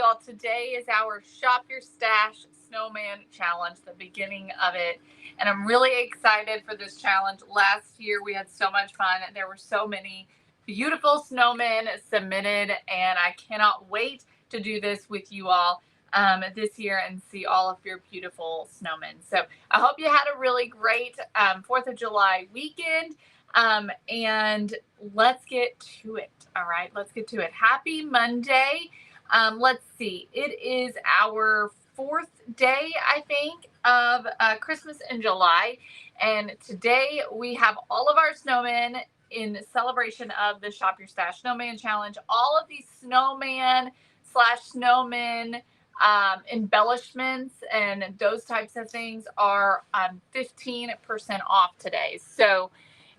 y'all. Today is our Shop Your Stash Snowman Challenge, the beginning of it. And I'm really excited for this challenge. Last year we had so much fun. There were so many beautiful snowmen submitted, and I cannot wait to do this with you all this year and see all of your beautiful snowmen. So I hope you had a really great 4th of July weekend. And let's get to it. All right, let's get to it. Happy Monday. Let's see. It is our 4th day, I think, of Christmas in July. And today we have all of our snowmen in celebration of the Shop Your Stash Snowman Challenge. All of these snowman / snowmen embellishments and those types of things are 15% off today. So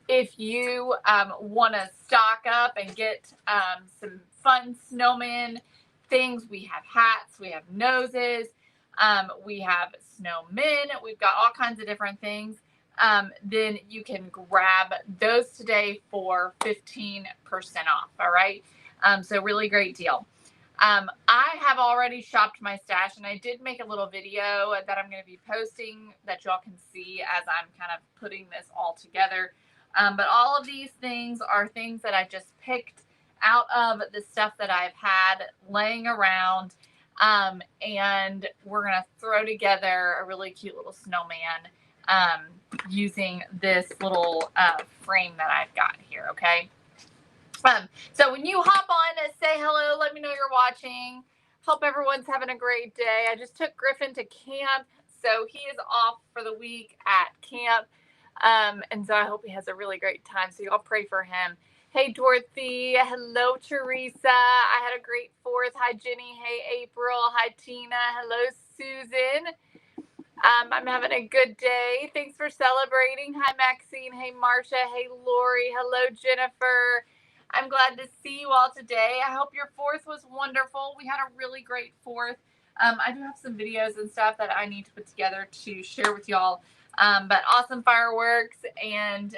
if you want to stock up and get some fun snowman things, we have hats, we have noses, we have snowmen, we've got all kinds of different things. Then you can grab those today for 15% off. All right. So really great deal. I have already shopped my stash, and I did make a little video that I'm going to be posting that y'all can see as I'm kind of putting this all together. But all of these things are things that I just picked out of the stuff that I've had laying around. And we're going to throw together a really cute little snowman using this little frame that I've got here, okay? So when you hop on, say hello, let me know you're watching. Hope everyone's having a great day. I just took Griffin to camp, so he is off for the week at camp. And so I hope he has a really great time. So y'all pray for him. Hey, Dorothy. Hello, Teresa. I had a great 4th. Hi, Jenny. Hey, April. Hi, Tina. Hello, Susan. I'm having a good day. Thanks for celebrating. Hi, Maxine. Hey, Marcia. Hey, Lori. Hello, Jennifer. I'm glad to see you all today. I hope your 4th was wonderful. We had a really great 4th. I do have some videos and stuff that I need to put together to share with y'all. But awesome fireworks, and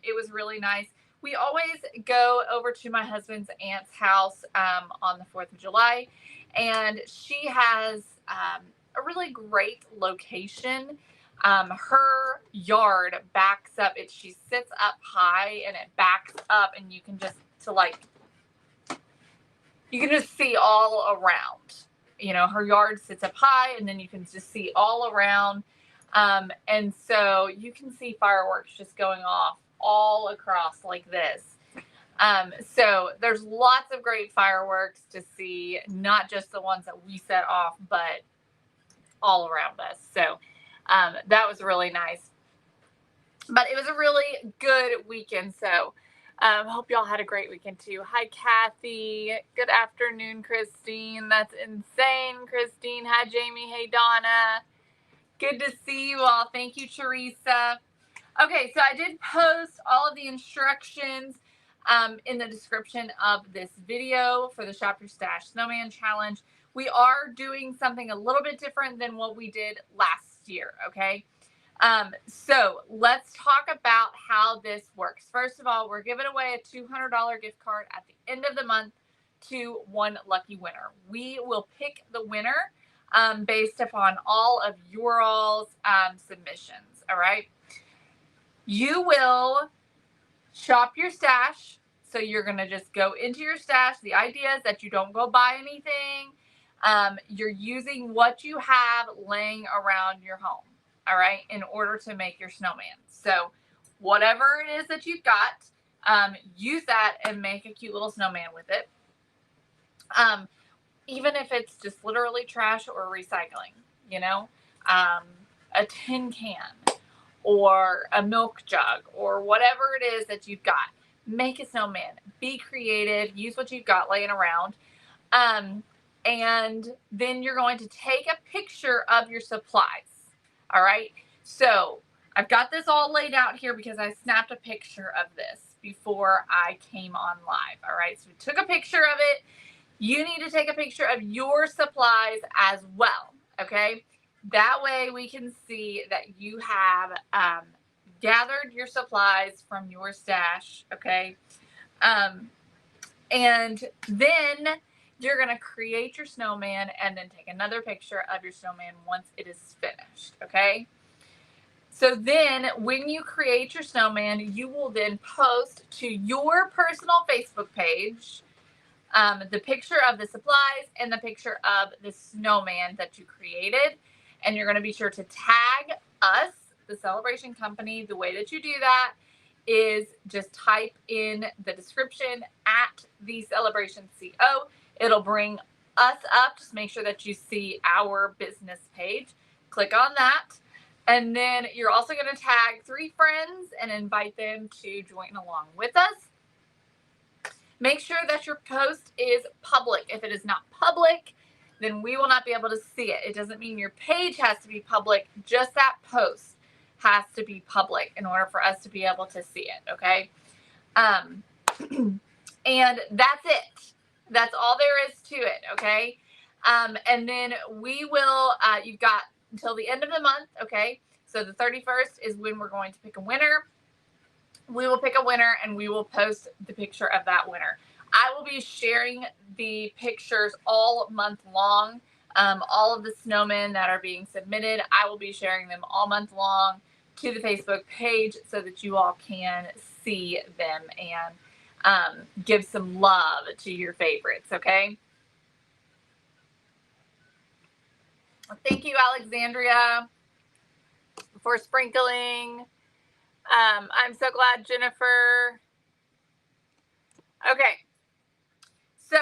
it was really nice. We always go over to my husband's aunt's house on the 4th of July, and she has a really great location. Her yard backs up. She sits up high, and it backs up, and you can just see all around. You know, her yard sits up high, and then you can just see all around. And so you can see fireworks just going off all across like this. So there's lots of great fireworks to see, not just the ones that we set off, but all around us. So that was really nice. But it was a really good weekend. So hope y'all had a great weekend too. Hi, Kathy. Good afternoon, Christine. That's insane, Christine. Hi, Jamie. Hey, Donna. Good to see you all. Thank you, Teresa. Okay, so I did post all of the instructions in the description of this video for the Shop Your Stash Snowman Challenge. We are doing something a little bit different than what we did last year, okay? So let's talk about how this works. First of all, we're giving away a $200 gift card at the end of the month to one lucky winner. We will pick the winner based upon all of your all's submissions, all right? You will shop your stash. So you're going to just go into your stash. The idea is that you don't go buy anything. You're using what you have laying around your home, all right, in order to make your snowman. So whatever it is that you've got, use that and make a cute little snowman with it. Even if it's just literally trash or recycling, you know, a tin can or a milk jug or whatever it is that you've got. Make a snowman. Be creative. Use what you've got laying around. And then you're going to take a picture of your supplies. All right. So I've got this all laid out here because I snapped a picture of this before I came on live. All right. So we took a picture of it. You need to take a picture of your supplies as well. Okay. That way we can see that you have gathered your supplies from your stash. Okay. And then you're going to create your snowman and then take another picture of your snowman once it is finished, okay? So then when you create your snowman, you will then post to your personal Facebook page the picture of the supplies and the picture of the snowman that you created. And you're going to be sure to tag us, the Celebration Company. The way that you do that is just type in the description at the Celebration CO. It'll bring us up. Just make sure that you see our business page. Click on that. And then you're also going to tag 3 friends and invite them to join along with us. Make sure that your post is public. If it is not public, then we will not be able to see it. It doesn't mean your page has to be public. Just that post has to be public in order for us to be able to see it, okay? And that's it. That's all there is to it, okay? And then we will, you've got until the end of the month, okay? So the 31st is when we're going to pick a winner. We will pick a winner and we will post the picture of that winner. I will be sharing the pictures all month long. All of the snowmen that are being submitted, I will be sharing them all month long to the Facebook page so that you all can see them and give some love to your favorites, okay? Thank you, Alexandria, for sprinkling. I'm so glad, Jennifer. Okay, so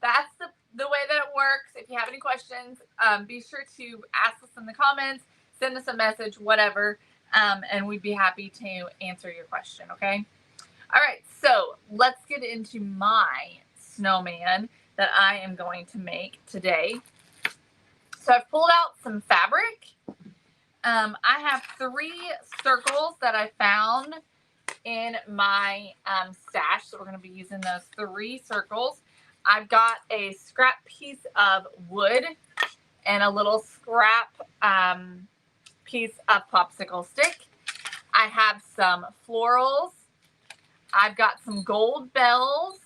that's the way that it works. If you have any questions, be sure to ask us in the comments, send us a message, whatever, and we'd be happy to answer your question, okay? All right, so let's get into my snowman that I am going to make today. So I've pulled out some fabric. I have 3 circles that I found in my stash, so we're going to be using those 3 circles. I've got a scrap piece of wood and a little scrap piece of popsicle stick. I have some florals. I've got some gold bells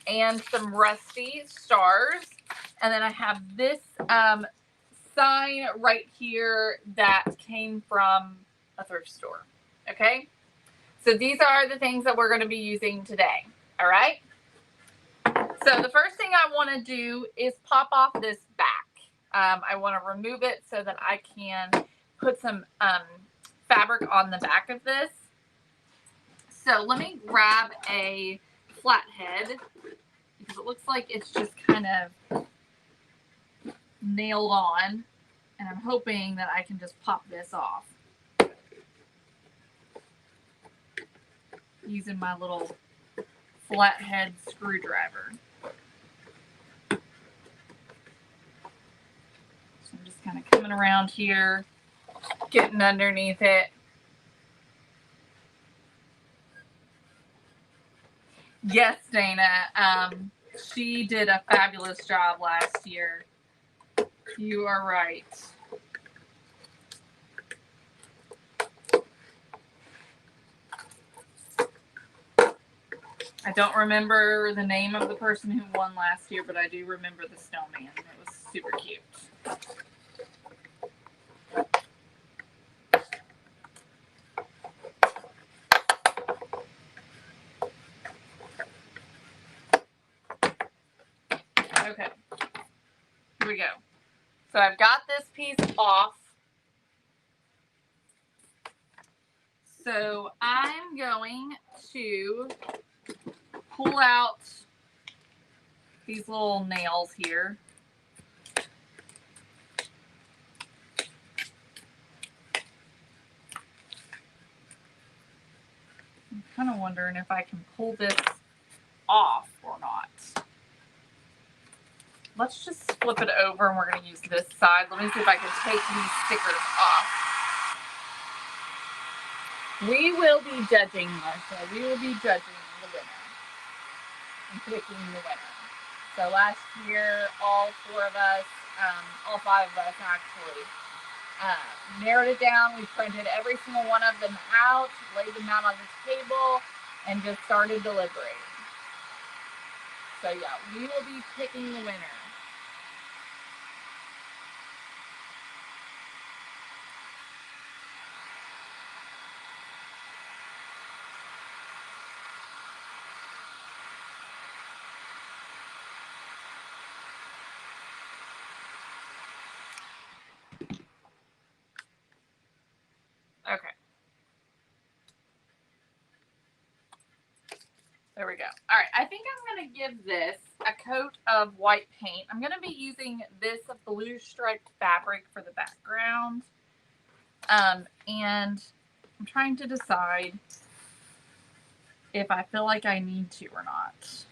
and some rusty stars. And then I have this sign right here that came from a thrift store. Okay? So these are the things that we're going to be using today. All right? So the first thing I want to do is pop off this back. I want to remove it so that I can put some fabric on the back of this. So let me grab a flathead because it looks like it's just kind of nailed on, and I'm hoping that I can just pop this off using my little flathead screwdriver. So I'm just kind of coming around here, getting underneath it. Yes, Dana. She did a fabulous job last year. You are right. I don't remember the name of the person who won last year, but I do remember the snowman. It was super cute. Okay, here we go. So I've got this piece off. So I'm going to pull out these little nails here. I'm kind of wondering if I can pull this off or not. Let's just flip it over and we're going to use this side. Let me see if I can take these stickers off. We will be judging, Marcia. We will be judging the winner and picking the winner. So last year, all 4 of us, all 5 of us actually, narrowed it down. We printed every single one of them out, laid them out on the table, and just started deliberating. So yeah, we will be picking the winner. Okay. There we go. All right, I think I'm going to give this a coat of white paint. I'm going to be using this blue striped fabric for the background. And I'm trying to decide if I feel like I need to or not.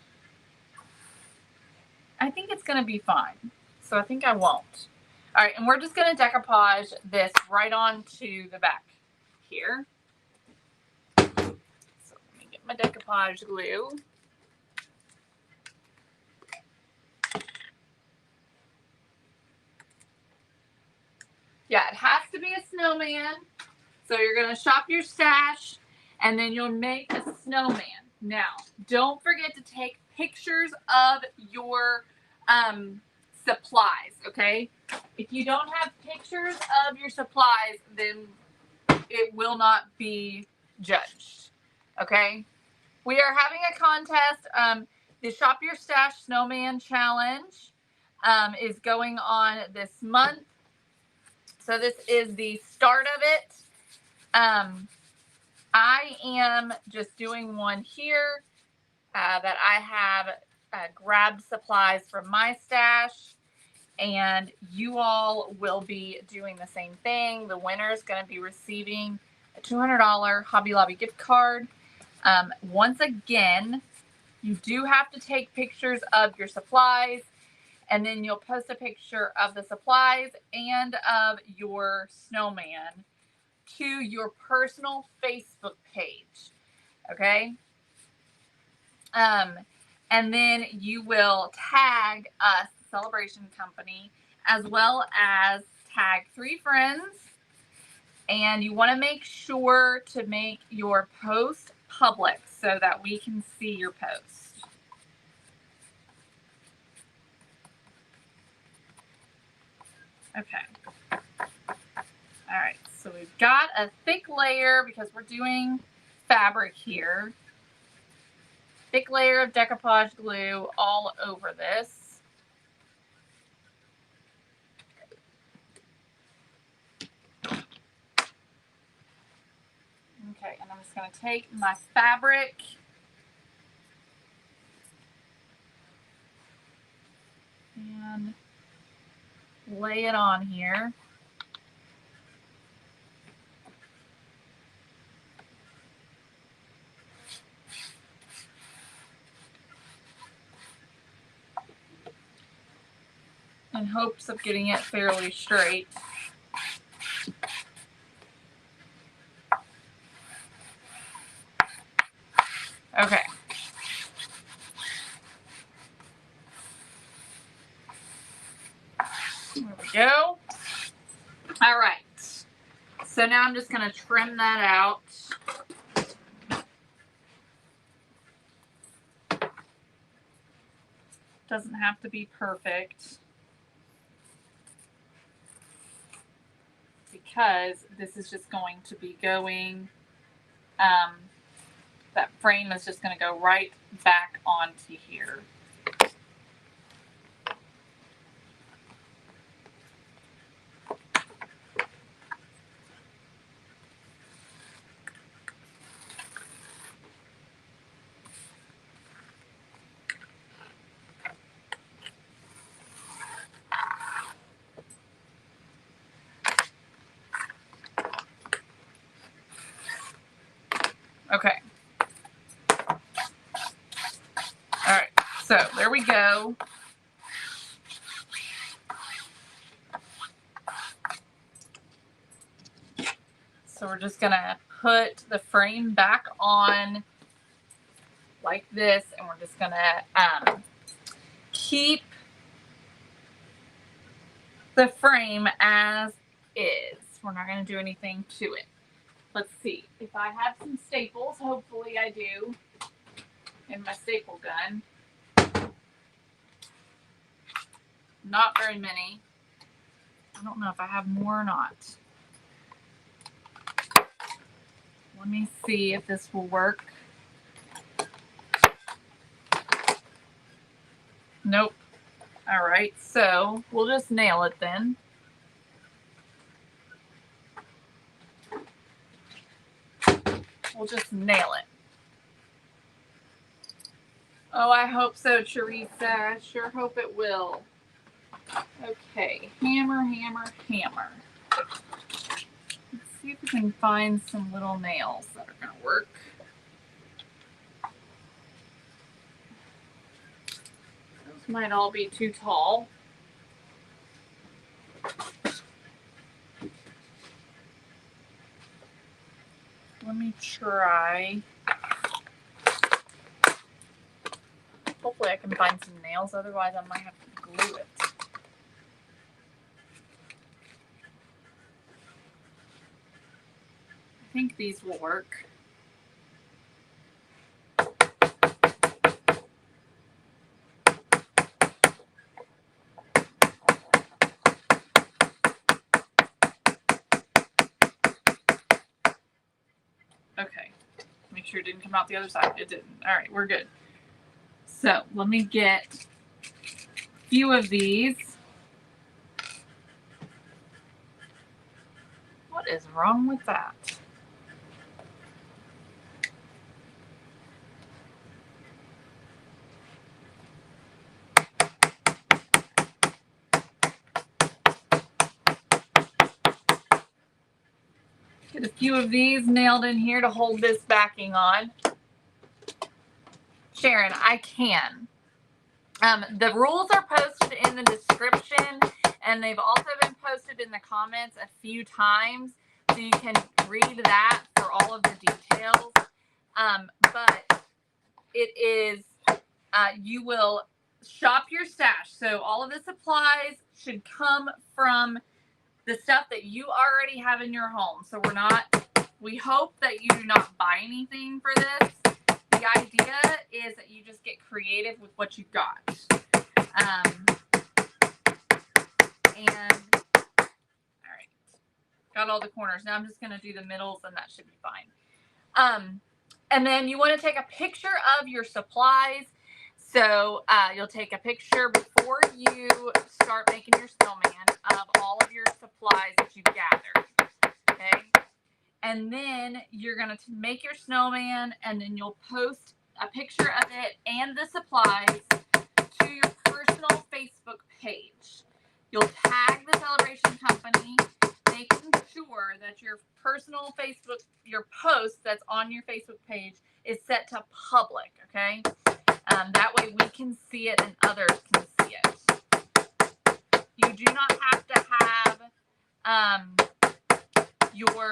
I think it's going to be fine, so I think I won't. All right, and we're just going to decoupage this right onto the back here. So let me get my decoupage glue. Yeah, it has to be a snowman. So you're going to shop your stash, and then you'll make a snowman. Now, don't forget to take pictures of your supplies, okay? If you don't have pictures of your supplies, then it will not be judged, okay? We are having a contest. The Shop Your Stash Snowman Challenge is going on this month. So this is the start of it. I am just doing one here that I have grabbed supplies from my stash, and you all will be doing the same thing. The winner is going to be receiving a $200 Hobby Lobby gift card. Once again, you do have to take pictures of your supplies, and then you'll post a picture of the supplies and of your snowman to your personal Facebook page. Okay. And then you will tag us, Celebration Company, as well as tag 3 friends. And you want to make sure to make your post public so that we can see your post. Okay. All right. So we've got a thick layer because we're doing fabric here. Thick layer of decoupage glue all over this. Okay, and I'm just going to take my fabric and lay it on here. In hopes of getting it fairly straight. Okay. There we go. All right. So now I'm just going to trim that out. Doesn't have to be perfect, because this is just going to be going, that frame is just going to go right back onto here. Okay. All right. So there we go. So we're just going to put the frame back on like this, and we're just going to keep the frame as is. We're not going to do anything to it. Let's see. If I have some staples, hopefully I do, in my staple gun. Not very many. I don't know if I have more or not. Let me see if this will work. Nope. All right, so we'll just nail it then. We'll just nail it. Oh, I hope so, Teresa. I sure hope it will. Okay, hammer, hammer, hammer. Let's see if we can find some little nails that are going to work. Those might all be too tall. Let me try. Hopefully I can find some nails, otherwise I might have to glue it. I think these will work. Okay, make sure it didn't come out the other side. It didn't. All right, we're good. So let me get a few of these. What is wrong with that? Get a few of these nailed in here to hold this backing on. Sharon, I can. The rules are posted in the description, and they've also been posted in the comments a few times, so you can read that for all of the details. But it is, you will shop your stash. So all of the supplies should come from the stuff that you already have in your home. So we hope that you do not buy anything for this. The idea is that you just get creative with what you've got. And all right, got all the corners. Now I'm just going to do the middles, and that should be fine. And then you want to take a picture of your supplies. So you'll take a picture before you start making your snowman of all of your supplies that you've gathered. Okay. And then you're going to make your snowman, and then you'll post a picture of it and the supplies to your personal Facebook page. You'll tag the celebration company, making sure that your personal Facebook, your post that's on your Facebook page is set to public, okay? That way we can see it and others can see it. You do not have to have your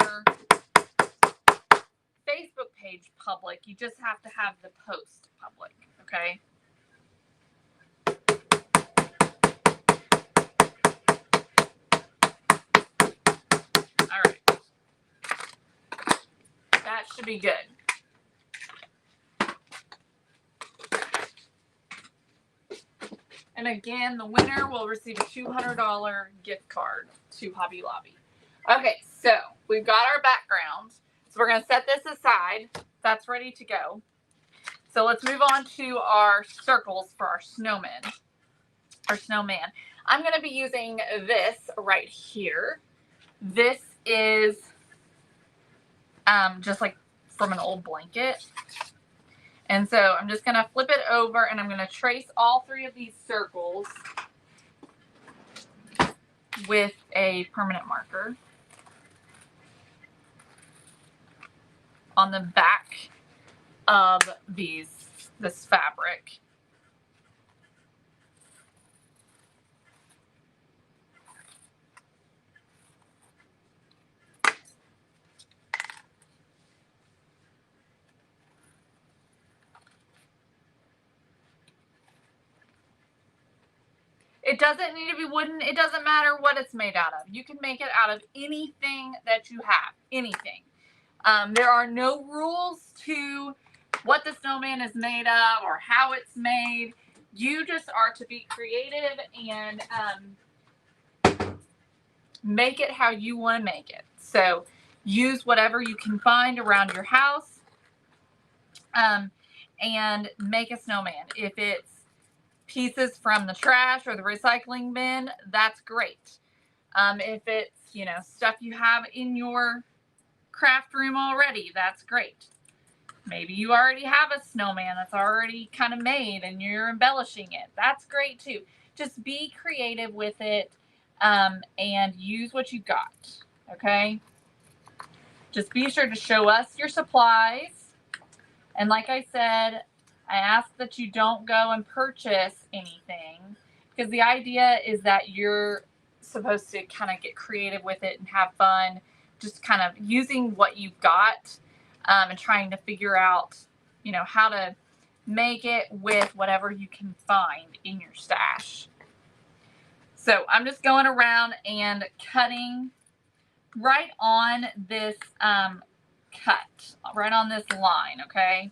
Facebook page public. You just have to have the post public, okay? All right. That should be good. And again, the winner will receive a $200 gift card to Hobby Lobby. Okay, so we've got our background. So we're going to set this aside. That's ready to go. So let's move on to our circles for our snowman. I'm going to be using this right here. This is just like from an old blanket. And so I'm just going to flip it over, and I'm going to trace all three of these circles with a permanent marker on the back of this fabric. It doesn't need to be wooden. It doesn't matter what it's made out of. You can make it out of anything that you have. Anything. There are no rules to what the snowman is made of or how it's made. you just are to be creative and make it how you want to make it. So use whatever you can find around your house and make a snowman. If it's pieces from the trash or the recycling bin, that's great. If it's, stuff you have in your craft room already, that's great. Maybe you already have a snowman that's already kind of made and you're embellishing it. That's great too. Just be creative with it and use what you got. Okay? Just be sure to show us your supplies. And like I said, I ask that you don't go and purchase anything because the idea is that you're supposed to kind of get creative with it and have fun, just kind of using what you've got and trying to figure out, how to make it with whatever you can find in your stash. So I'm just going around and cutting right on this cut, right on this line, okay?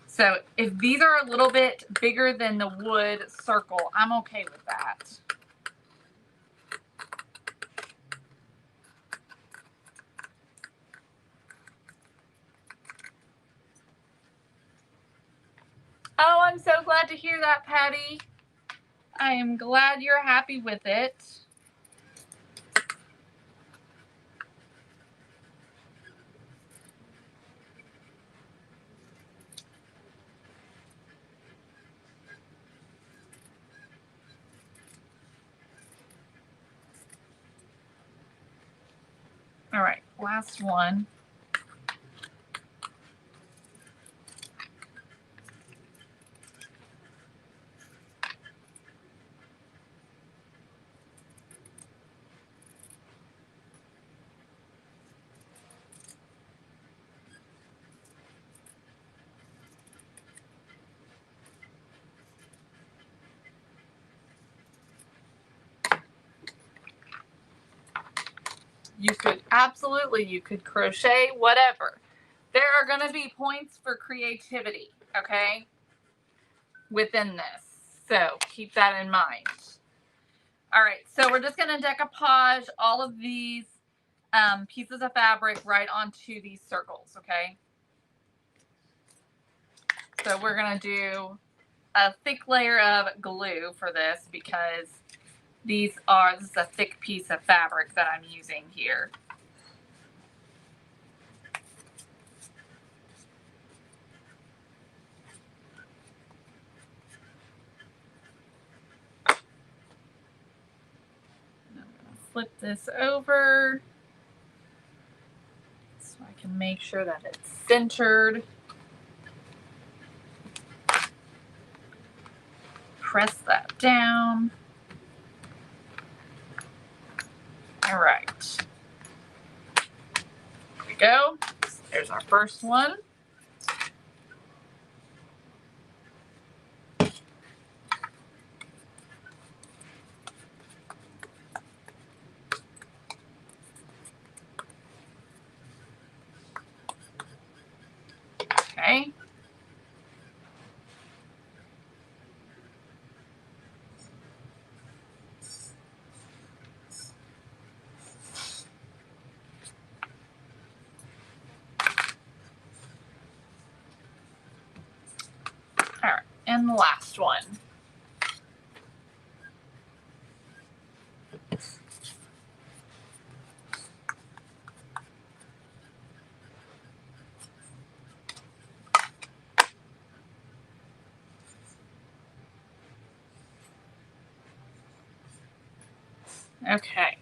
So if these are a little bit bigger than the wood circle, I'm okay with that. Oh, I'm so glad to hear that, Patty. I am glad you're happy with it. All right, last one. You could crochet, whatever. There are going to be points for creativity, okay, within this. So keep that in mind. All right, so we're just going to decoupage all of these pieces of fabric right onto these circles, okay? So we're going to do a thick layer of glue for this because this is a thick piece of fabric that I'm using here. I'm going to flip this over so I can make sure that it's centered. Press that down. All right. There we go. There's our first one. Okay. All right, and the last one. Okay.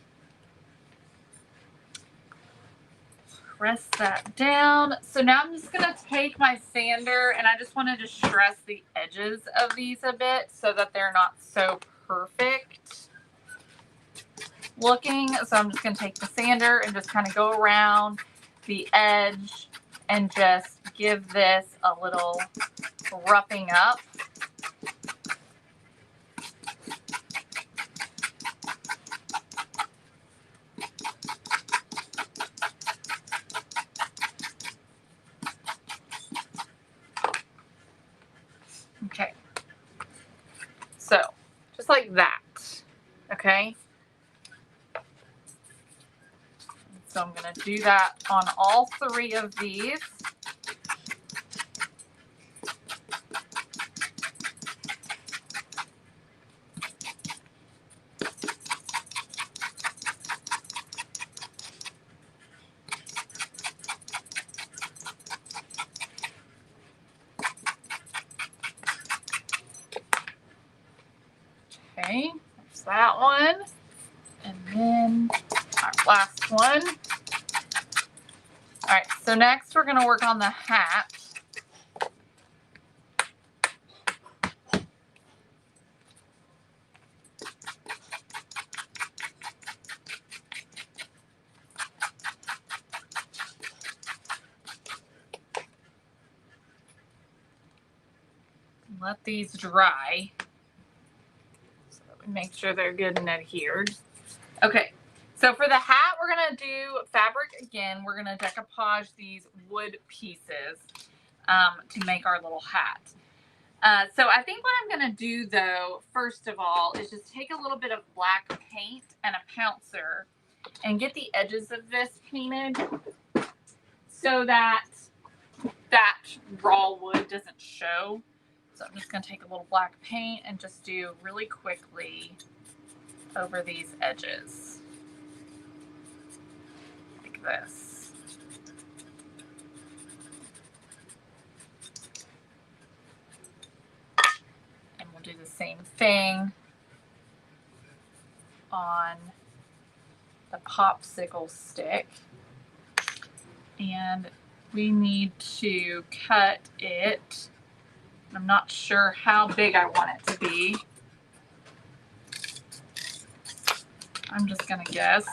Press that down. So now I'm just going to take my sander and I just want to just stress the edges of these a bit so that they're not so perfect looking. So I'm just going to take the sander and just kind of go around the edge and just give this a little roughing up. Okay. okay? So I'm going to do that on all 3 of these. Okay, there's that one. And then our last one. All right, so next we're going to work on the hat. Let these dry so that we make sure they're good and adhered. Okay, so for the hat, we're going to do fabric again. We're going to decoupage these wood pieces to make our little hat. So I think what I'm going to do, though, first of all, is just take a little bit of black paint and a pouncer and get the edges of this painted so that that raw wood doesn't show. So I'm just going to take a little black paint and just do really quickly over these edges like this. And we'll do the same thing on the popsicle stick. And we need to cut it. I'm not sure how big I want it to be. I'm just going to guess.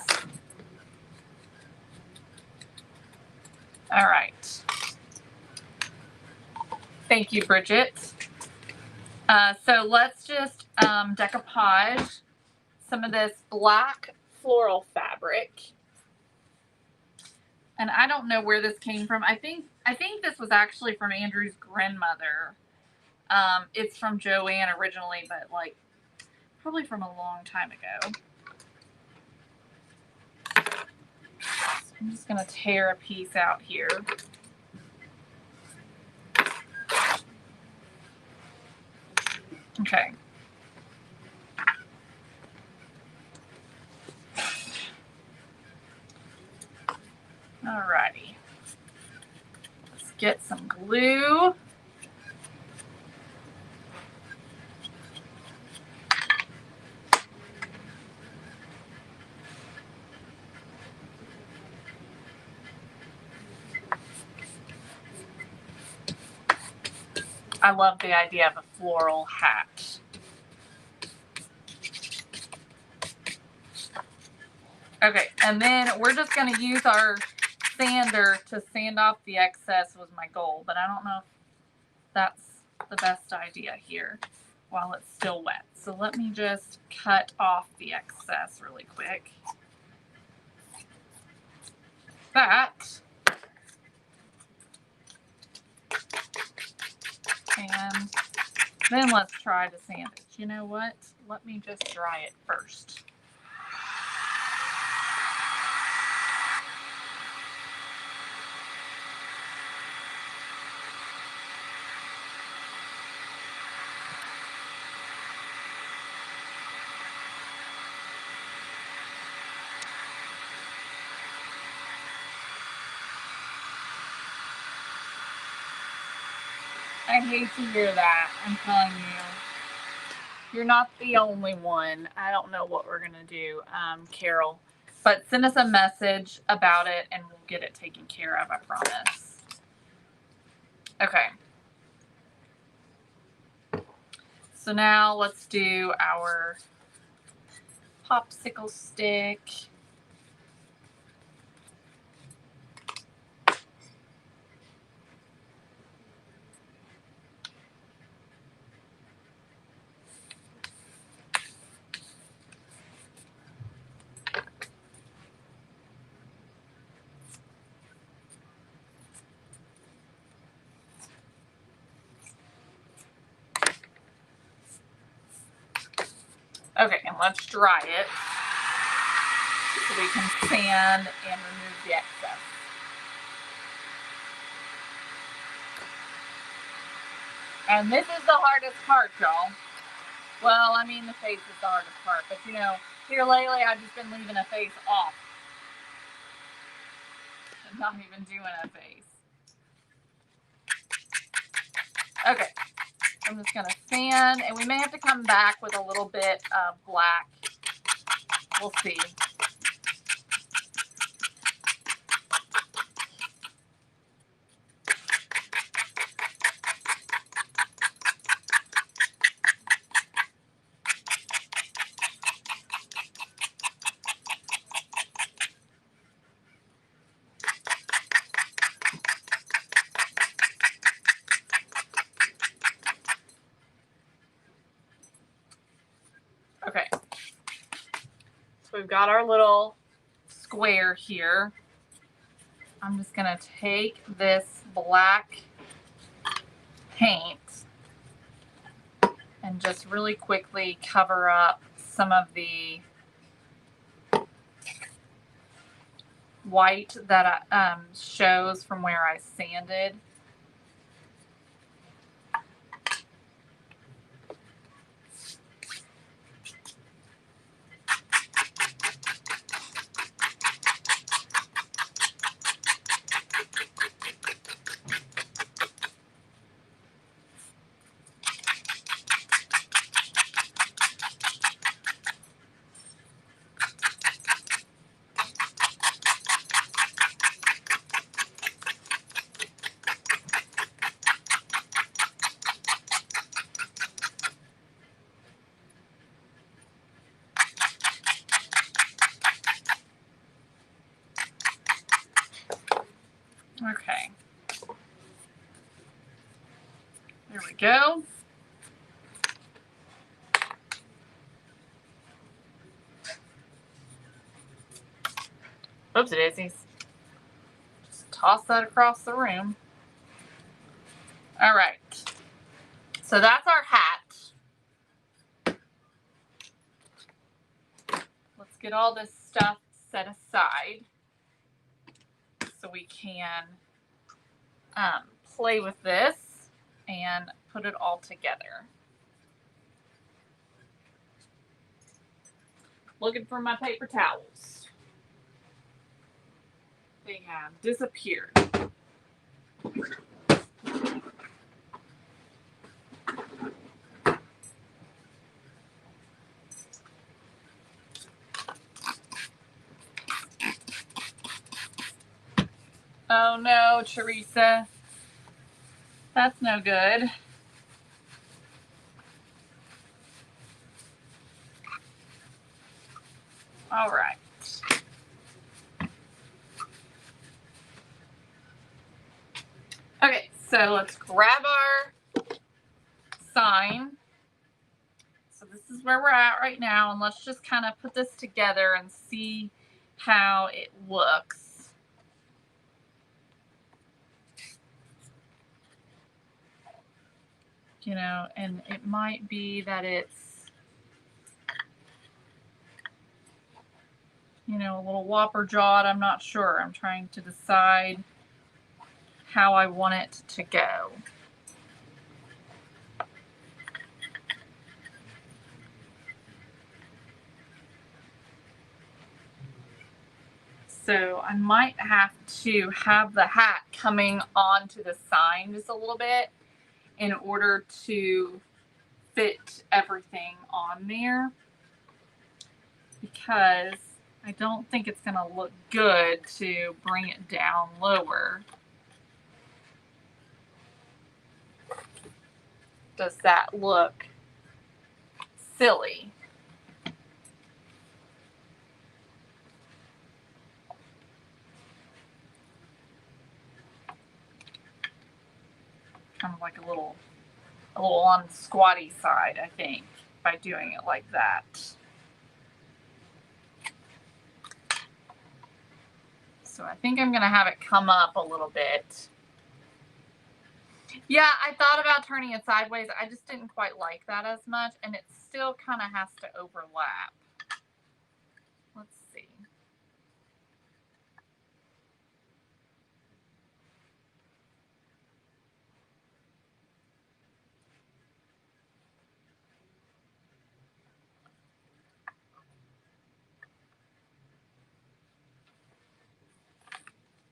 All right. Thank you, Bridget. So let's just decoupage some of this black floral fabric. And I don't know where this came from. I think this was actually from Andrew's grandmother. It's from Joanne originally, but like probably from a long time ago. So I'm just going to tear a piece out here. Okay. Alrighty. Let's get some glue. I love the idea of a floral hat. Okay, and then we're just going to use our sander to sand off the excess was my goal, but I don't know if that's the best idea here while it's still wet. So let me just cut off the excess really quick. That. And then let's try to sand it. You know what? Let me just dry it first. I hate to hear that. I'm telling you. You're not the only one. I don't know what we're going to do, Carol. But send us a message about it and we'll get it taken care of, I promise. Okay. So now let's do our popsicle stick. Okay, and let's dry it so we can sand and remove the excess. And this is the hardest part, y'all. Well, I mean, the face is the hardest part, but you know, here lately I've just been leaving a face off. I'm not even doing a face. Okay, I'm just gonna sand, and we may have to come back with a little bit of black. We'll see. Okay, so we've got our little square here. I'm just gonna take this black paint and just really quickly cover up some of the white that shows from where I sanded. Okay. There we go. Oopsie daisies. Just toss that across the room. All right. So that's our hat. Let's get all this stuff set aside so we can play with this and put it all together. Looking for my paper towels. They have disappeared. Oh no, Teresa. That's no good. All right. Okay, so let's grab our sign. So this is where we're at right now, and let's just kind of put this together and see how it looks. You know, and it might be that it's, you know, a little whopper jawed. I'm not sure. I'm trying to decide how I want it to go. So I might have to have the hat coming onto the sign just a little bit in order to fit everything on there, because I don't think it's going to look good to bring it down lower. Does that look silly? Kind of like a little on the squatty side, I think, by doing it like that. So I think I'm going to have it come up a little bit. Yeah, I thought about turning it sideways. I just didn't quite like that as much, and it's still kind of has to overlap. Let's see.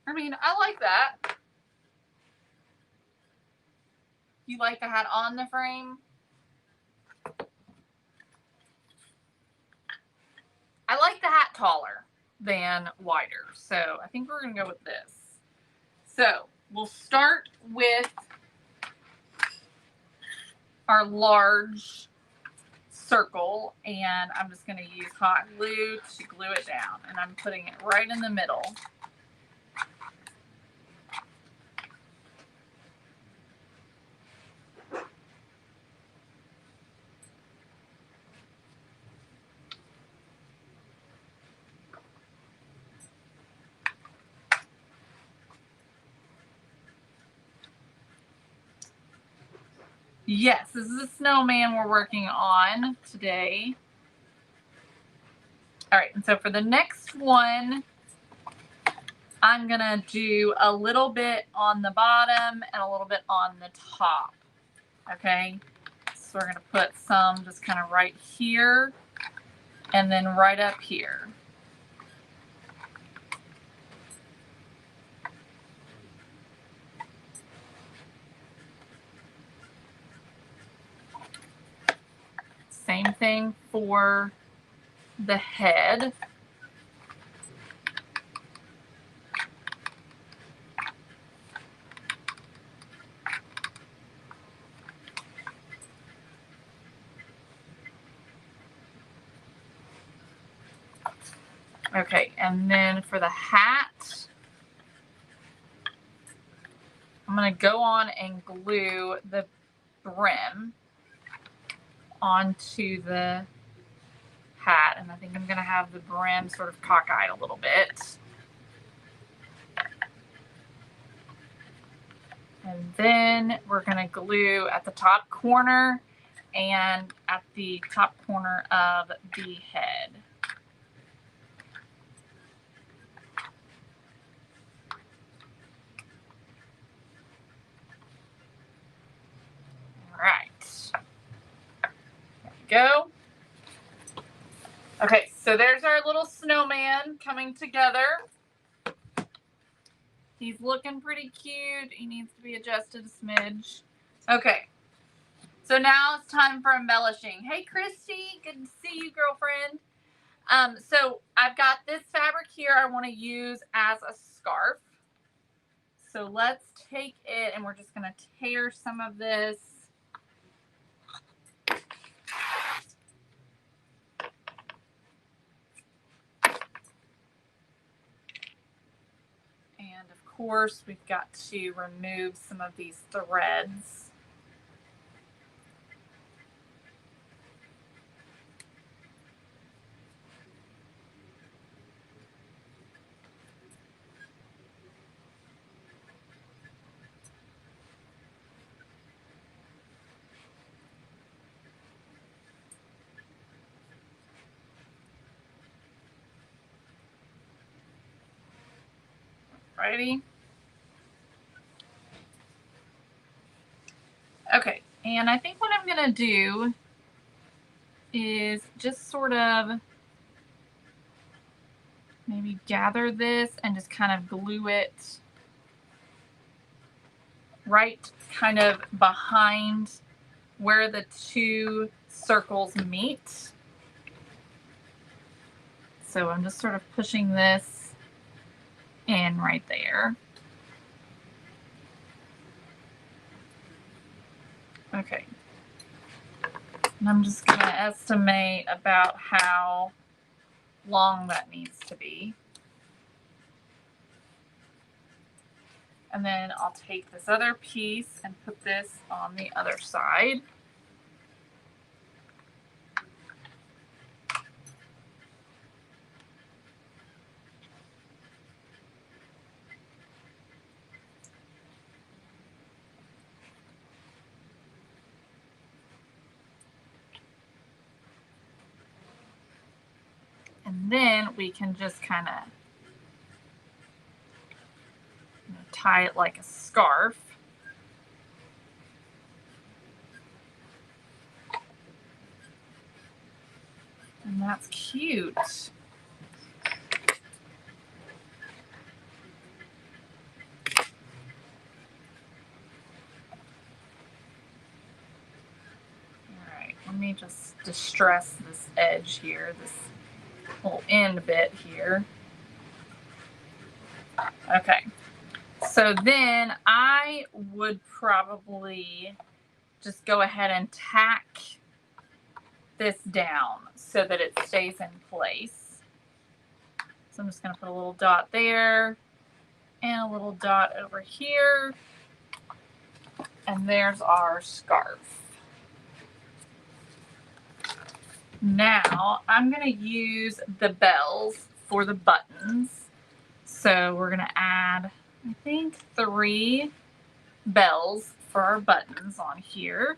I mean, I like that. You like the hat on the frame? I like the hat taller than wider, so I think we're going to go with this. So we'll start with our large circle, and I'm just going to use hot glue to glue it down, and I'm putting it right in the middle. Yes, this is a snowman we're working on today. All right, and so for the next one, I'm gonna do a little bit on the bottom and a little bit on the top, okay? So we're gonna put some just kind of right here and then right up here. Same thing for the head. Okay, and then for the hat, I'm going to go on and glue the brim onto the hat, and I think I'm going to have the brim sort of cockeyed a little bit. And then we're going to glue at the top corner and at the top corner of the head. All right. There we go. Okay, so there's our little snowman coming together. He's looking pretty cute. He needs to be adjusted a smidge. Okay, so now it's time for embellishing. Hey, Christy, good to see you, girlfriend. So I've got this fabric here I want to use as a scarf. So let's take it and we're just going to tear some of this. And of course, we've got to remove some of these threads. Righty. Okay, and I think what I'm going to do is just sort of maybe gather this and just kind of glue it right kind of behind where the two circles meet. So I'm just sort of pushing this in right there. Okay. And I'm just going to estimate about how long that needs to be. And then I'll take this other piece and put this on the other side. And then we can just kind of tie it like a scarf. And that's cute. Let me just distress this edge here, this little end bit here. Okay, so then I would probably just go ahead and tack this down so that it stays in place. So I'm just going to put a little dot there and a little dot over here. And there's our scarf. Now I'm going to use the bells for the buttons. So we're going to add, I think, 3 bells for our buttons on here.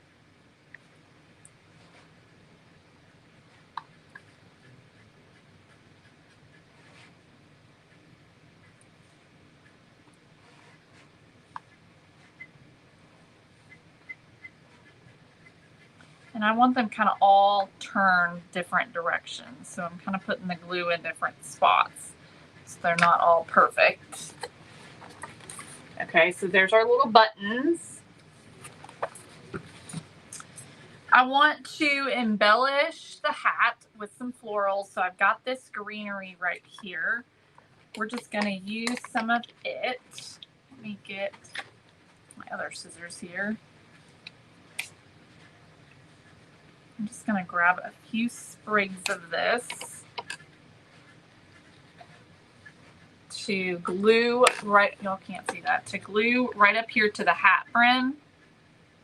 And I want them kind of all turned different directions. So I'm kind of putting the glue in different spots so they're not all perfect. Okay, so there's our little buttons. I want to embellish the hat with some florals. So I've got this greenery right here. We're just going to use some of it. Let me get my other scissors here. I'm just going to grab a few sprigs of this to glue right, y'all can't see that, to glue right up here to the hat brim.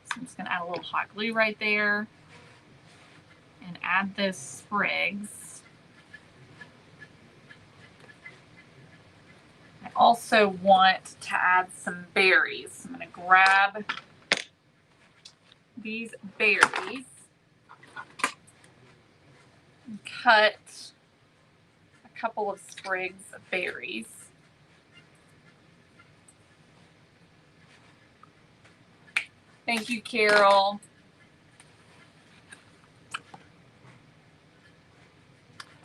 So I'm just going to add a little hot glue right there and add those sprigs. I also want to add some berries. I'm going to grab these berries and cut a couple of sprigs of berries. Thank you, Carol.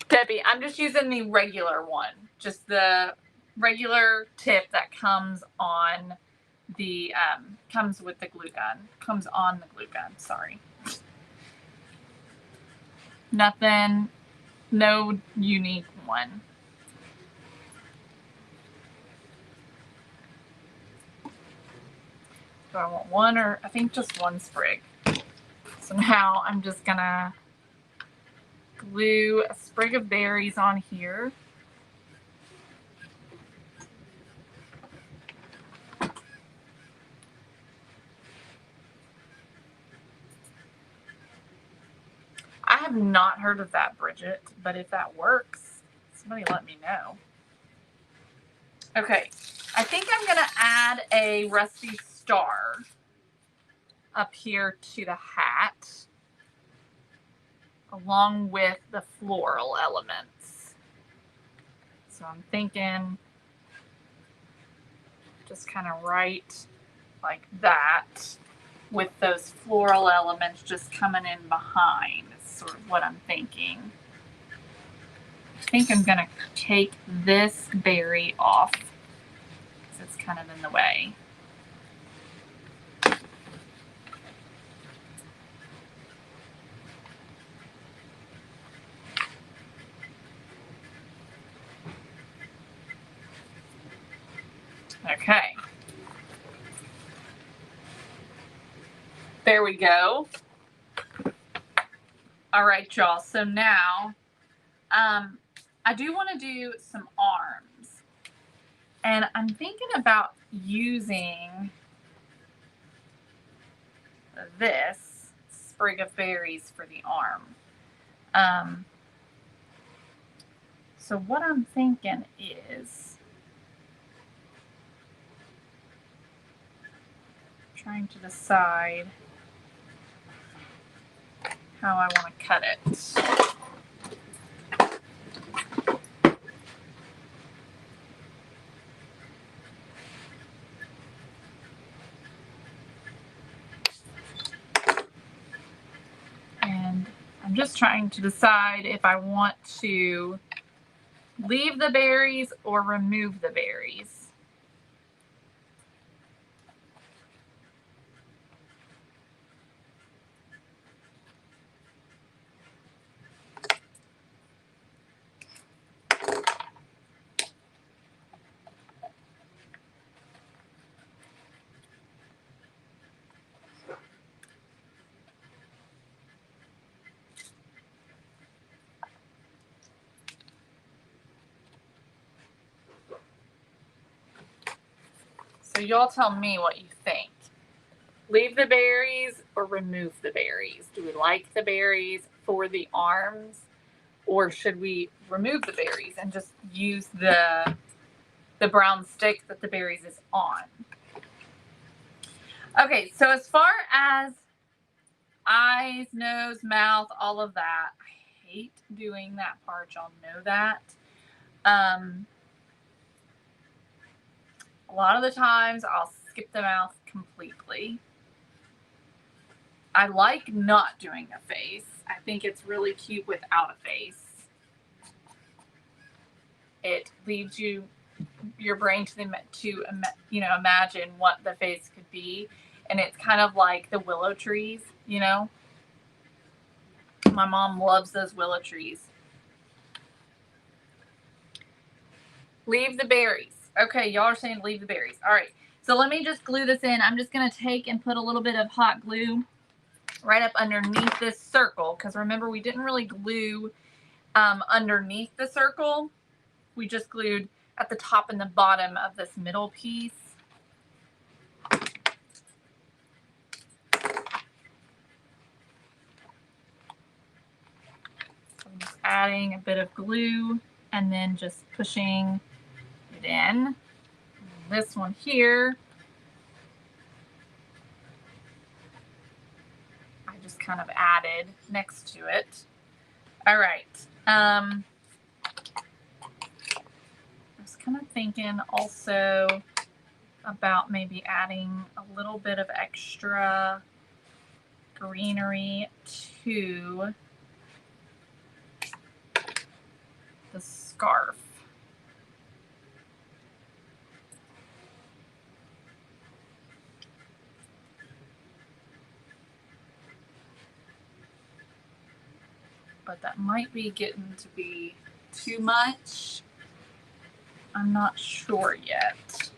Debbie, I'm just using the regular one, just the regular tip that comes on the, comes with the glue gun, comes on the glue gun, sorry. Nothing, no unique one. Do I want one or, I think just one sprig. So now I'm just gonna glue a sprig of berries on here. I have not heard of that, Bridget, but if that works, somebody let me know. Okay, I think I'm gonna add a rusty star up here to the hat, along with the floral elements. So I'm thinking just kind of right like that, with those floral elements just coming in behind. Is sort of what I'm thinking. I think I'm gonna take this berry off because it's kind of in the way. Okay. There we go. All right, y'all. So now, I do want to do some arms. And I'm thinking about using this sprig of berries for the arm. So what I'm thinking is trying to decide how I want to cut it. just trying to decide if I want to leave the berries or remove the berries. So y'all tell me what you think. Leave the berries or remove the berries? Do we like the berries for the arms, or should we remove the berries and just use the brown stick that the berries is on? Okay, so as far as eyes, nose, mouth, all of that, I hate doing that part. Y'all know that. A lot of the times I'll skip the mouth completely. I like not doing a face. I think it's really cute without a face. It leaves your brain to imagine what the face could be, and it's kind of like the willow trees, you know. My mom loves those willow trees. Leave the berries. Okay, y'all are saying leave the berries. All right, so let me just glue this in. I'm just going to take and put a little bit of hot glue right up underneath this circle, because remember, we didn't really glue underneath the circle. We just glued at the top and the bottom of this middle piece. I'm just adding a bit of glue and then just pushing it in. This one here, I just kind of added next to it. All right. I was kind of thinking also about maybe adding a little bit of extra greenery to the scarf. But that might be getting to be too much. I'm not sure yet.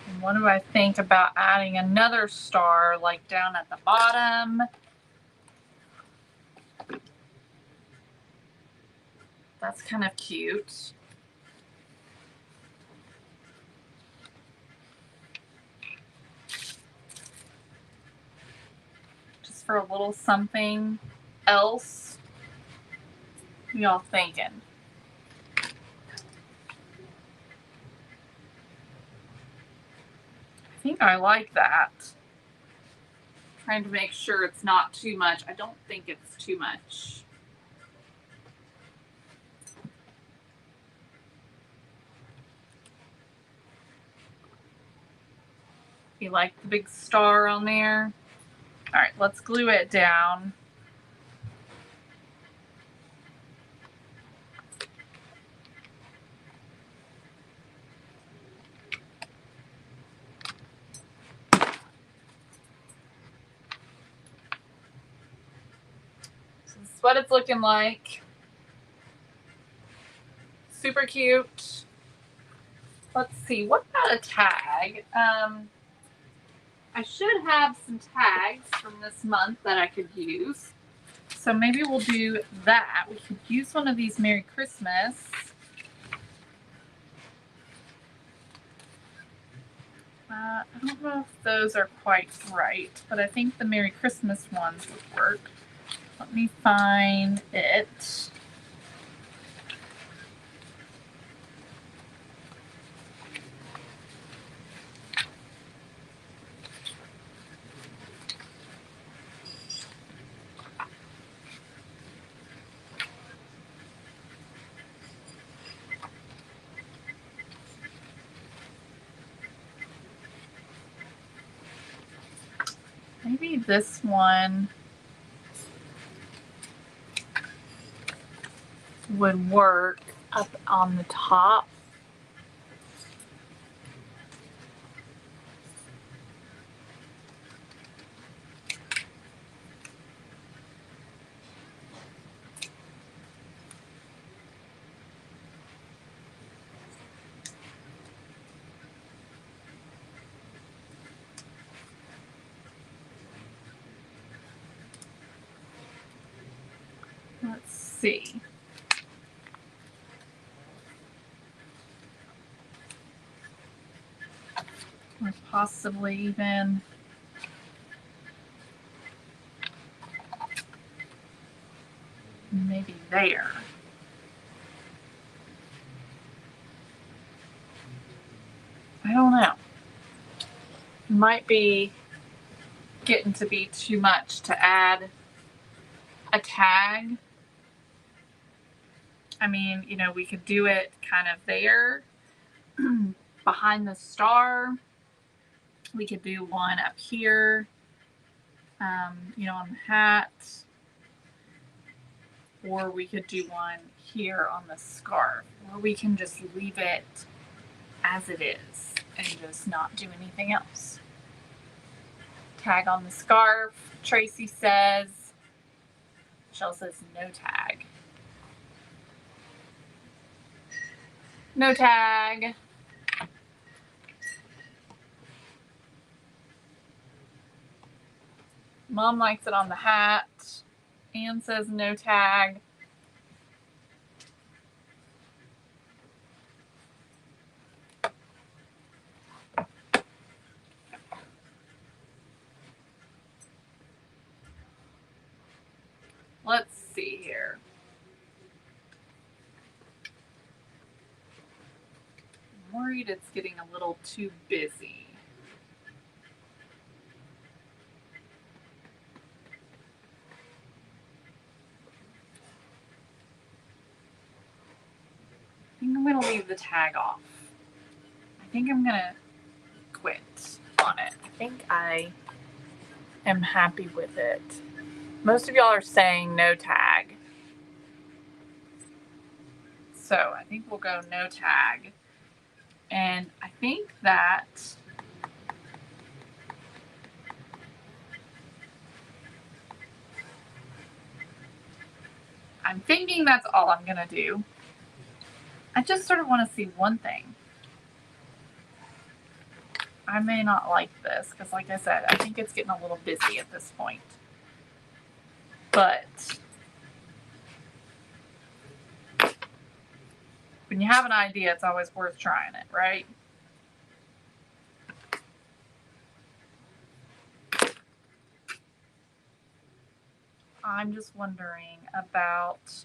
And what do I think about adding another star like down at the bottom? That's kind of cute. Just for a little something else. What y'all thinking? I think I like that. Trying to make sure it's not too much. I don't think it's too much. You like the big star on there? All right, let's glue it down. So this is what it's looking like. Super cute. Let's see, what about a tag? I should have some tags from this month that I could use. So maybe we'll do that. We could use one of these Merry Christmas. I don't know if those are quite right, but I think the Merry Christmas ones would work. Let me find it. maybe this one would work up on the top. Let's see. Or possibly even maybe there. I don't know. Might be getting to be too much to add a tag. I mean, you know, we could do it kind of there behind the star. We could do one up here, you know, on the hat. Or we could do one here on the scarf. Or we can just leave it as it is and just not do anything else. Tag on the scarf, Tracy says. Michelle says no tag. No tag. Mom likes it on the hat. Anne says no tag. Let's see here. I'm worried it's getting a little too busy. I think I'm going to leave the tag off. I think I'm going to quit on it. I think I am happy with it. Most of y'all are saying no tag. So I think we'll go no tag. And I think that I'm thinking that's all I'm going to do. I just sort of want to see one thing. I may not like this because, like I said, I think it's getting a little busy at this point. But when you have an idea, it's always worth trying it, right? I'm just wondering about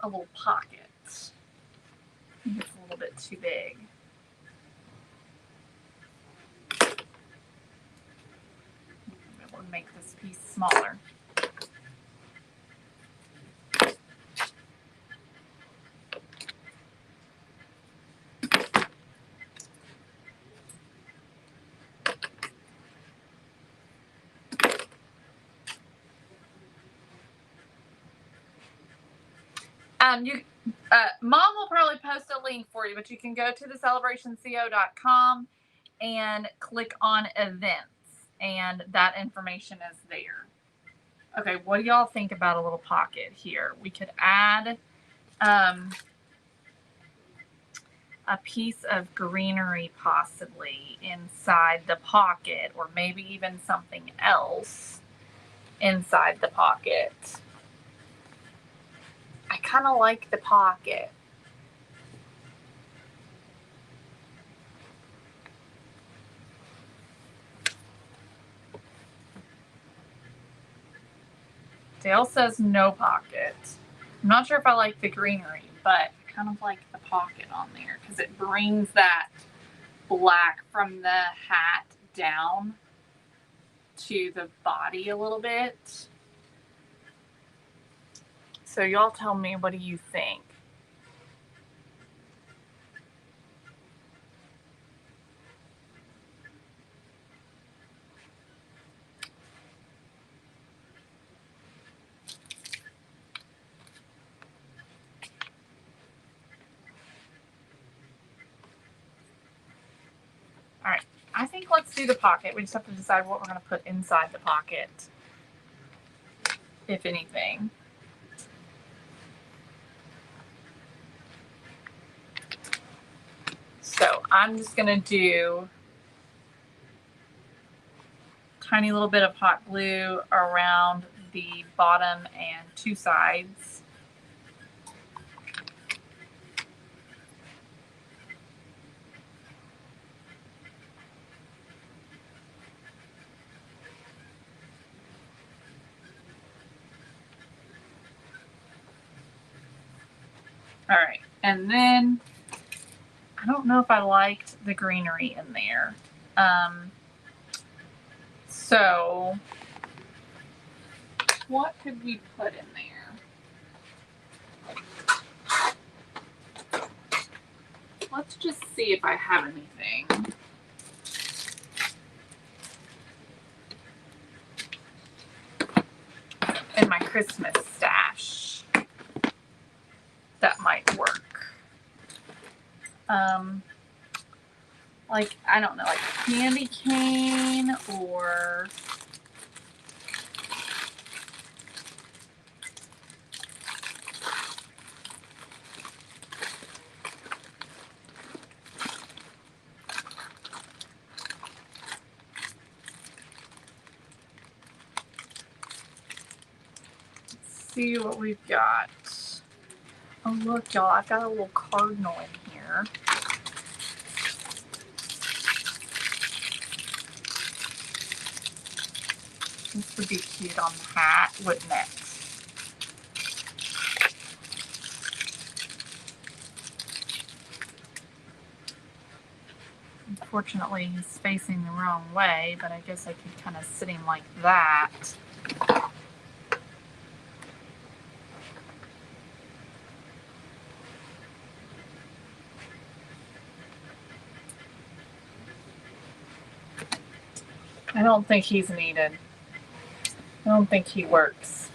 a little pocket. I think it's a little bit too big. We'll make this piece smaller. Mom will probably post a link for you, but you can go to thecelebrationco.com and click on events, and that information is there. Okay, what do y'all think about a little pocket here? We could add a piece of greenery possibly inside the pocket, or maybe even something else inside the pocket. I kind of like the pocket. Dale says no pocket. I'm not sure if I like the greenery, but I kind of like the pocket on there because it brings that black from the hat down to the body a little bit. So y'all tell me, what do you think? All right, I think let's do the pocket. We just have to decide what we're going to put inside the pocket, if anything. So I'm just going to do a tiny little bit of hot glue around the bottom and two sides. All right, and then I don't know if I liked the greenery in there. So what could we put in there? Let's just see if I have anything. In my Christmas stash. That might work. Like, I don't know, like a candy cane or see what we've got. Oh, look, y'all, I've got a little cardinal in here. This would be cute on the hat, wouldn't it? Unfortunately, he's facing the wrong way, but I guess I could kind of sit him like that. I don't think he's needed. I don't think he works.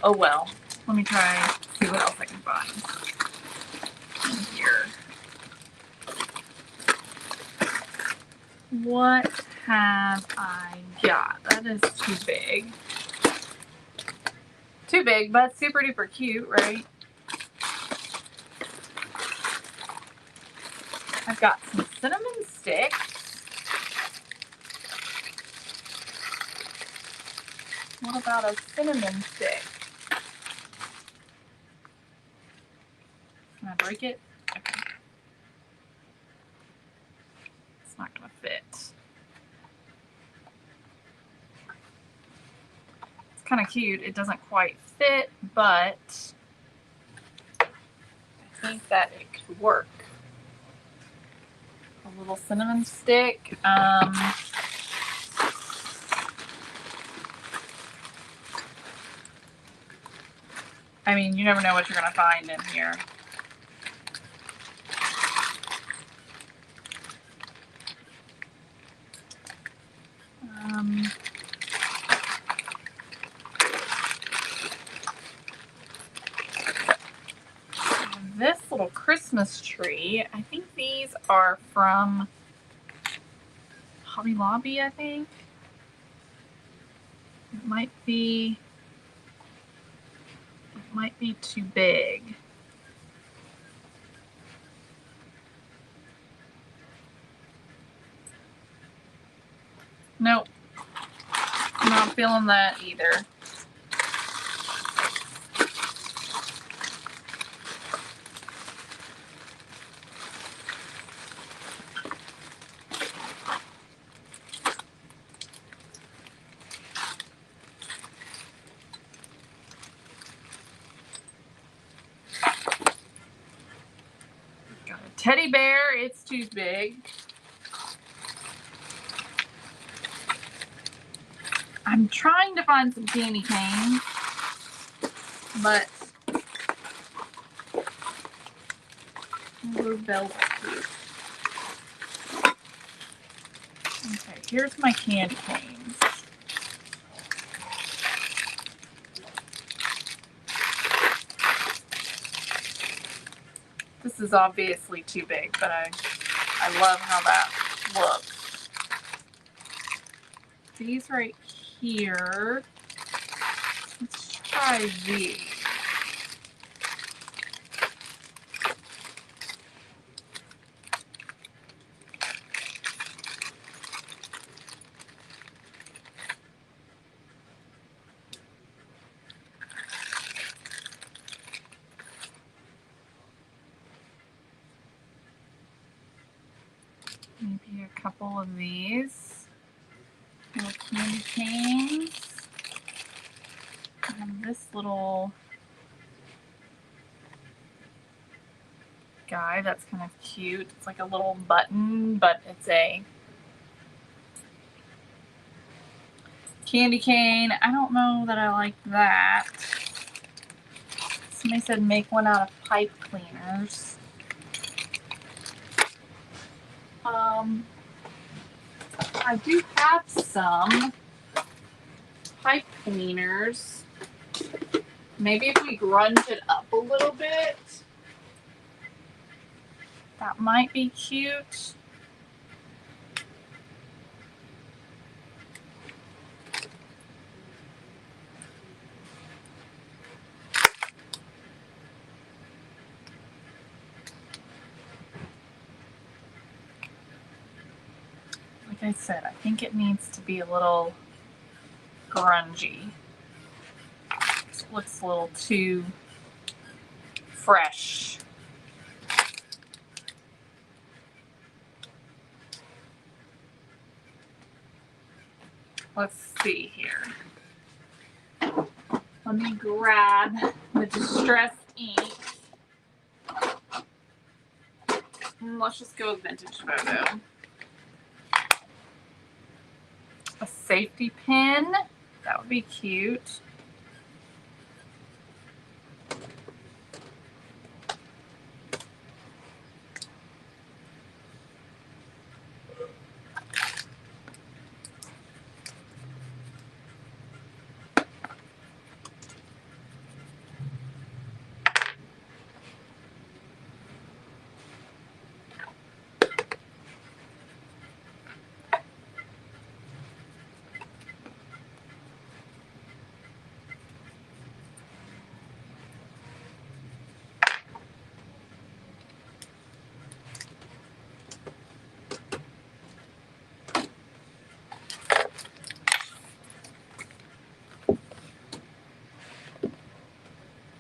Oh well. Let me try, see what else I can find in here. What have I got? That is too big. Too big, but super duper cute, right? I've got some cinnamon sticks. What about a cinnamon stick? Can I break it? Okay. It's not going to fit. It's kind of cute. It doesn't quite fit, but I think that it could work. A little cinnamon stick. I mean, you never know what you're going to find in here. This little Christmas tree, I think these are from Hobby Lobby, I think. It might be too big. Nope. I'm not feeling that either. Got a teddy bear. It's too big. I'm trying to find some candy canes, but blue velvet. Okay, here's my candy canes. This is obviously too big, but I I love how that looks. These right here, let's try these. Maybe a couple of these little candy canes. And this little guy that's kind of cute. It's like a little button, but it's a candy cane. I don't know that I like that. Somebody said make one out of pipe cleaners. I do have some pipe cleaners. Maybe if we grunge it up a little bit, that might be cute. Like I said, I think it needs to be a little grungy. It looks a little too fresh. Let's see here. Let me grab the distressed ink. And let's just go with vintage photo. A safety pin. That would be cute.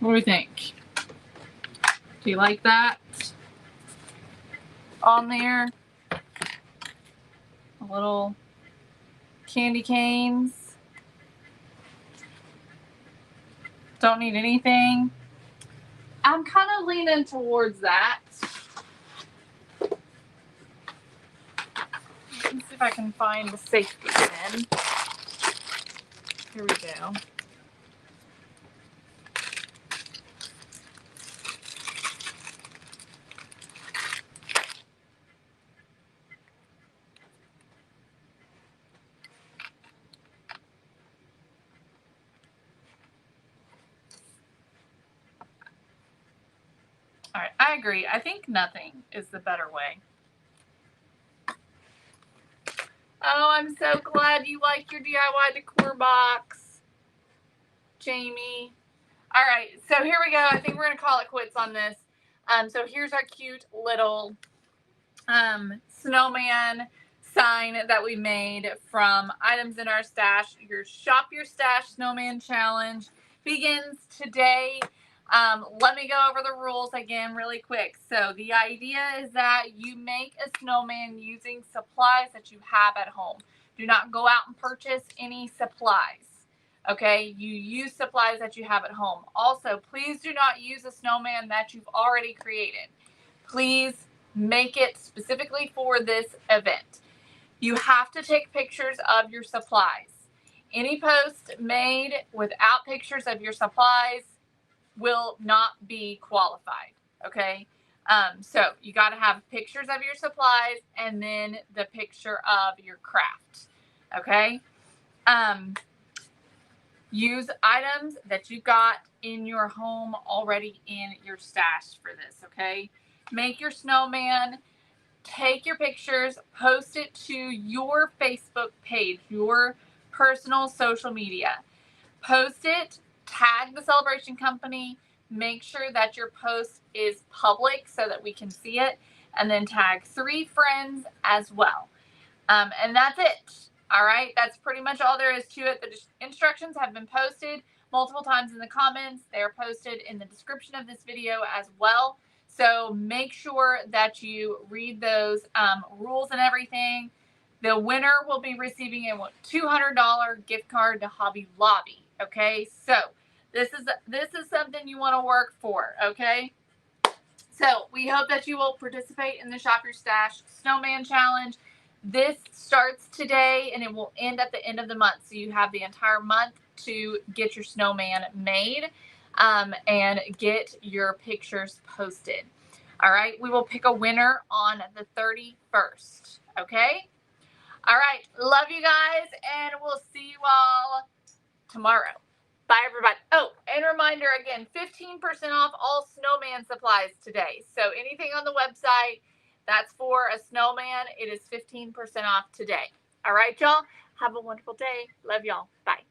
What do we think? Do you like that on there? A little candy canes. Don't need anything. I'm kind of leaning towards that. Let's see if I can find the safety pin. Here we go. All right, I agree. I think nothing is the better way. Oh, I'm so glad you like your DIY decor box, Jamie. All right, so here we go. I think we're going to call it quits on this. So here's our cute little snowman sign that we made from items in our stash. Your Shop Your Stash Snowman Challenge begins today. Let me go over the rules again really quick. So the idea is that you make a snowman using supplies that you have at home. Do not go out and purchase any supplies. Okay, you use supplies that you have at home. Also, please do not use a snowman that you've already created. Please make it specifically for this event. You have to take pictures of your supplies. Any post made without pictures of your supplies will not be qualified. Okay, so you got to have pictures of your supplies and then the picture of your craft. Okay, use items that you got in your home already in your stash for this. Okay, make your snowman take your pictures, post it to your Facebook page, your personal social media. Post it, tag the celebration company, make sure that your post is public so that we can see it, and then tag 3 friends as well. And that's it. All right, that's pretty much all there is to it. The instructions have been posted multiple times in the comments. They are posted in the description of this video as well. So make sure that you read those rules and everything. The winner will be receiving a $200 gift card to Hobby Lobby. Okay, so this is something you want to work for. Okay. So we hope that you will participate in the Shop Your Stash Snowman Challenge. This starts today and it will end at the end of the month. So you have the entire month to get your snowman made and get your pictures posted. All right, we will pick a winner on the 31st. Okay? All right, love you guys, and we'll see you all tomorrow. Bye, everybody. Oh, and reminder again, 15% off all snowman supplies today. So anything on the website that's for a snowman, it is 15% off today. All right, y'all. Have a wonderful day. Love y'all. Bye.